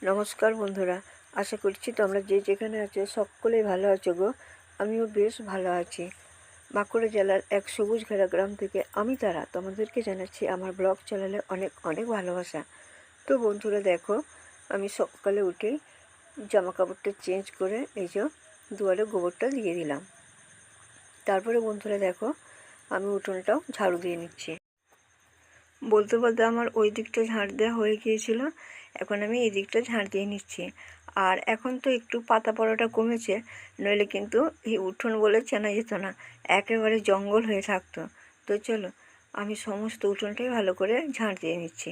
নমস্কার বন্ধুরা, আশা করছি তোমরা যে যেখানে আছো সকলেই ভালো আছো গো। আমিও বেশ ভালো আছি। বাঁকুড়া জেলার এক সবুজ ঘেরা গ্রাম থেকে আমি তারা তোমাদেরকে জানাচ্ছি আমার ব্লগ চ্যানেলে অনেক অনেক ভালোবাসা। তো বন্ধুরা দেখো, আমি সকালে উঠেই জামা কাপড়টা চেঞ্জ করে এই যে দুয়ারে গোবরটা দিয়ে দিলাম। তারপরে বন্ধুরা দেখো, আমি উঠোনটাও ঝাড়ু দিয়ে নিচ্ছি। বলতে বলতে আমার ওই দিকটা ঝাড় দেওয়া হয়ে গিয়েছিল, এখন আমি এই দিকটা ঝাড় দিয়ে নিচ্ছি। আর এখন তো একটু পাতা পড়াটা কমেছে, নইলে কিন্তু এই উঠোন বলে চেনা যেত না, একেবারে জঙ্গল হয়ে থাকতো। তো চলো, আমি সমস্ত উঠোনটাই ভালো করে ঝাড় দিয়ে নিচ্ছি।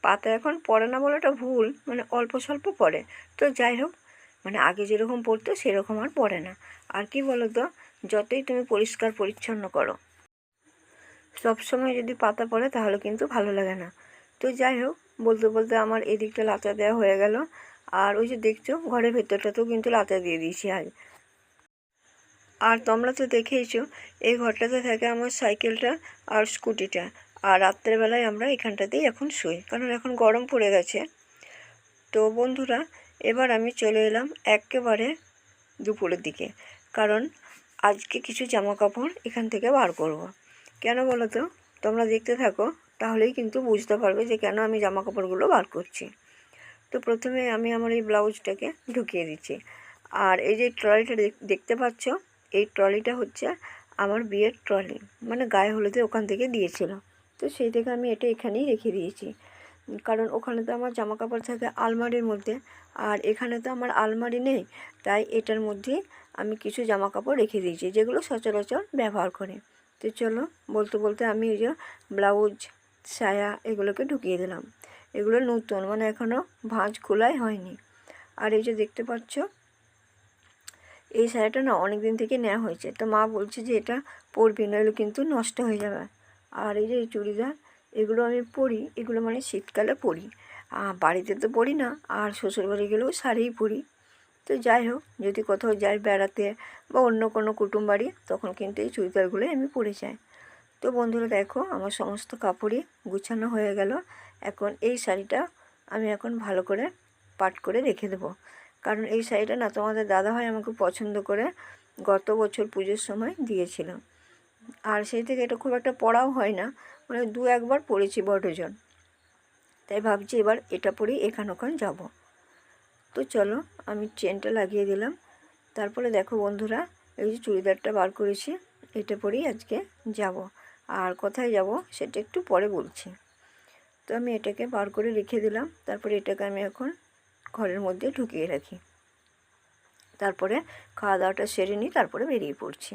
পাতা এখন পড়ে না বলাটা ভুল, মানে অল্প স্বল্প পড়ে। তো যাই হোক, মানে আগে যেরকম পড়তো সেরকম আর পড়ে না। আর কি বলো তো, যতই তুমি পরিষ্কার পরিচ্ছন্ন করো, সব সময় যদি পাতা পড়ে তাহলে কিন্তু ভালো লাগে না। তো যাই হোক, বলতে বলতে আমার এদিকটা লাতা দেওয়া হয়ে গেল। আর ওই যে দেখছো, ঘরের ভেতরটাতেও কিন্তু লাতা দিয়ে দিয়েছি আজ। আর তোমরা তো দেখেইছো, এই ঘরটাতে থাকে আমার সাইকেলটা আর স্কুটিটা। আর রাত্রেবেলায় আমরা এখানটাতেই এখন শুই, কারণ এখন গরম পড়ে গেছে। তো বন্ধুরা, এবার আমি চলে এলাম একেবারে দুপুরের দিকে, কারণ আজকে কিছু জামা কাপড় এখান থেকে বার করব। কেন বলো তো, তোমরা দেখতে থাকো, তাহলেই কিন্তু বুঝতে পারবে যে কেন আমি জামা কাপড়গুলো বার করছি। তো প্রথমে আমি আমার এই ব্লাউজটাকে ঢুকিয়ে দিচ্ছি। আর এই যে ট্রলিটা দেখতে পাচ্ছ, এই ট্রলিটা হচ্ছে আমার বিয়ের ট্রলি, মানে গায়ে হলুদে ওখান থেকে দিয়েছিল। তো সেই থেকে আমি এটা এখানেই রেখে দিয়েছি, কারণ ওখানে তো আমার জামা কাপড় থাকে আলমারির মধ্যে, আর এখানে তো আমার আলমারি নেই। তাই এটার মধ্যে আমি কিছু জামা কাপড় রেখে দিয়েছি, যেগুলো সচরাচর ব্যবহার করে। তো চলো, বলতে বলতে আমি এই যে ব্লাউজ, সায়া এগুলোকে ঢুকিয়ে দিলাম। এগুলো নতুন, মানে এখনও ভাঁজ খোলাই হয়নি। আর এই যে দেখতে পাচ্ছ, এই শাড়িটা না অনেক দিন থেকে নেওয়া হয়েছে, তো মা বলছে যে এটা পরবি, নইলে কিন্তু নষ্ট হয়ে যাবে। আর এই যে চুড়িদার, এগুলো আমি পরি, এগুলো মানে শীতকালে পরি। বাড়িতে তো পরি না, আর শ্বশুরবাড়ি গেলেও শাড়িই পরি। তো যাই হোক, যদি কোথাও যাই বেড়াতে বা অন্য কোনো কুটুম বাড়ি, তখন কিন্তু এই চুড়িদারগুলোই আমি পরে যাই। তো বন্ধুরা দেখো, আমার সমস্ত কাপড়ই গুছানো হয়ে গেল। এখন এই শাড়িটা আমি এখন ভালো করে পাট করে রেখে দেবো, কারণ এই শাড়িটা না তোমাদের দাদাভাই আমাকে পছন্দ করে গত বছর পুজোর সময় দিয়েছিল। আর সেই থেকে এটা খুব একটা পরাও হয় না, মানে দু একবার পরেছি বড়জন। তাই ভাবছি এবার এটা পরেই এখান ওখান যাবো। তো চলো, আমি চেনটা লাগিয়ে দিলাম। তারপরে দেখো বন্ধুরা, এই যে চুড়িদারটা বার করেছি, এটা পরেই আজকে যাব। আর কোথায় যাব সেটা একটু পরে বলছি। তো আমি এটাকে বার করে রেখে দিলাম। তারপরে এটাকে আমি এখন ঘরের মধ্যে ঢুকিয়ে রাখি। তারপরে খাওয়া দাওয়াটা সেরে নিই, তারপরে বেরিয়ে পড়ছি।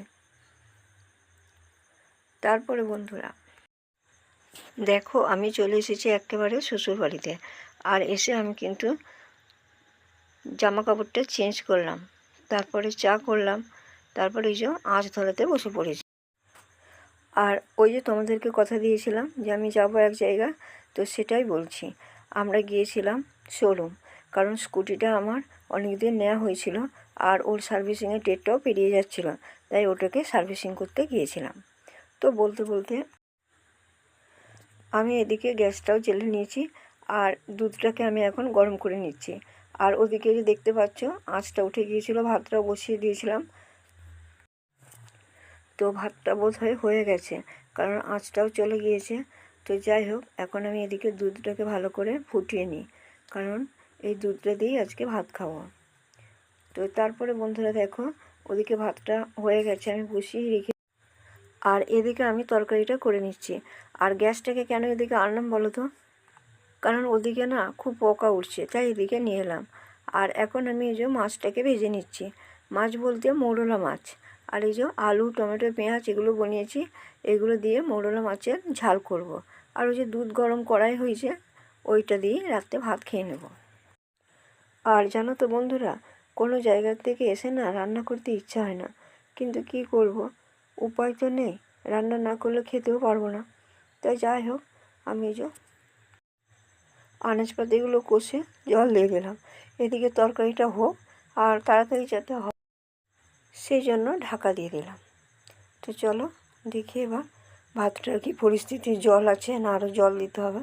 তারপরে বন্ধুরা দেখো, আমি চলে এসেছি একেবারে শ্বশুরবাড়িতে। আর এসে আমি কিন্তু জামা কাপড়টা চেঞ্জ করলাম, তারপরে চা করলাম, তারপরে এই যে আঁচ ধরাতে বসে পড়েছি। আর ওই যে তোমাদেরকে কথা দিয়েছিলাম যে আমি যাব এক জায়গা, তো সেটাই বলছি। আমরা গিয়েছিলাম শোরুম, কারণ স্কুটিটা আমার অনেক দিন নেওয়া হয়েছিল, আর ওর সার্ভিসিংয়ের ডেটটাও পেরিয়ে যাচ্ছিল, তাই ওটাকে সার্ভিসিং করতে গিয়েছিলাম। তো বলতে বলতে আমি এদিকে গ্যাসটাও জ্বেলে নিয়েছি, আর দুধটাকে আমি এখন গরম করে নিচ্ছি। আর ওদিকে যে দেখতে পাচ্ছ, আঁচটা উঠে গিয়েছিল, ভাতটাও বসিয়ে দিয়েছিলাম। তো ভাতটা বোধহয় হয়ে গেছে, কারণ আঁচটাও চলে গিয়েছে। তো যাই হোক, এখন আমি এদিকে দুধটাকে ভালো করে ফুটিয়ে নিই, কারণ এই দুধটা দিয়েই আজকে ভাত খাবো। তো তারপরে বন্ধুরা দেখো, ওদিকে ভাতটা হয়ে গেছে, আমি বসিয়ে রেখে, আর এদিকে আমি তরকারিটা করে নিচ্ছি। আর গ্যাসটাকে কেন এদিকে আনলাম বলো তো, কারণ ওদিকে না খুব পোকা উঠছে, তাই এদিকে নিয়ে এলাম। আর এখন আমি এই যে মাছটাকে ভেজে নিচ্ছি। মাছ বলতে মৌরলা মাছ। আর এই যে আলু, টমেটো, পেঁয়াজ এগুলো বানিয়েছি, এগুলো দিয়ে মৌরলা মাছের ঝাল করব। আর ওই যে দুধ গরম কড়াই হয়েছে, ওইটা দিয়ে রাত্রে ভাত খেয়ে নেব। আর জানো তো বন্ধুরা, কোনো জায়গার থেকে এসে না রান্না করতে ইচ্ছা হয় না, কিন্তু কি করব, উপায় তো নেই, রান্না না করলে খেতেও পারবো না। তাই যাই হোক, আমি এই যে আনাজপাতিগুলো কষে জল দিয়ে দিলাম। এদিকে তরকারিটা হোক আর তাড়াতাড়ি যাতে হয়, সেই জন্য ঢাকা দিয়ে দিলাম। তো চলো দেখি এবার ভাতটার কি পরিস্থিতি, জল আছে না আরও জল দিতে হবে।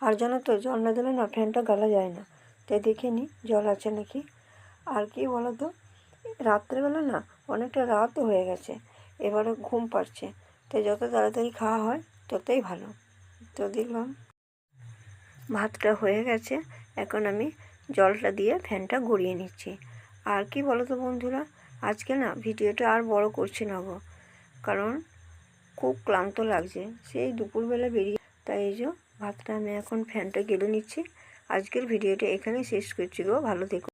আর জানো তো, জল না দিলে না ফ্যানটা গালা যায় না, তাই দেখে নিই জল আছে নাকি। আর কি বলো তো, রাত্রেবেলা না অনেকটা রাতও হয়ে গেছে, এবারে ঘুম পাচ্ছে, তাই যত তাড়াতাড়ি খাওয়া হয় ততই ভালো। তো দেখলাম ভাতটা হয়ে গেছে, এখন আমি জলটা দিয়ে ফ্যানটা গড়িয়ে নিচ্ছি। আর কি বলো তো বন্ধুরা, আজকে না ভিডিওটা আর বড় করছি না গো, কারণ খুব ক্লান্ত লাগছে, সেই দুপুরবেলা বেরিয়ে, তাই এই যে ভাতটা আমি এখন ফ্যানটা গেলে নিচ্ছি। আজকের ভিডিওটা এখানেই শেষ করছি গো, ভালো থেকো।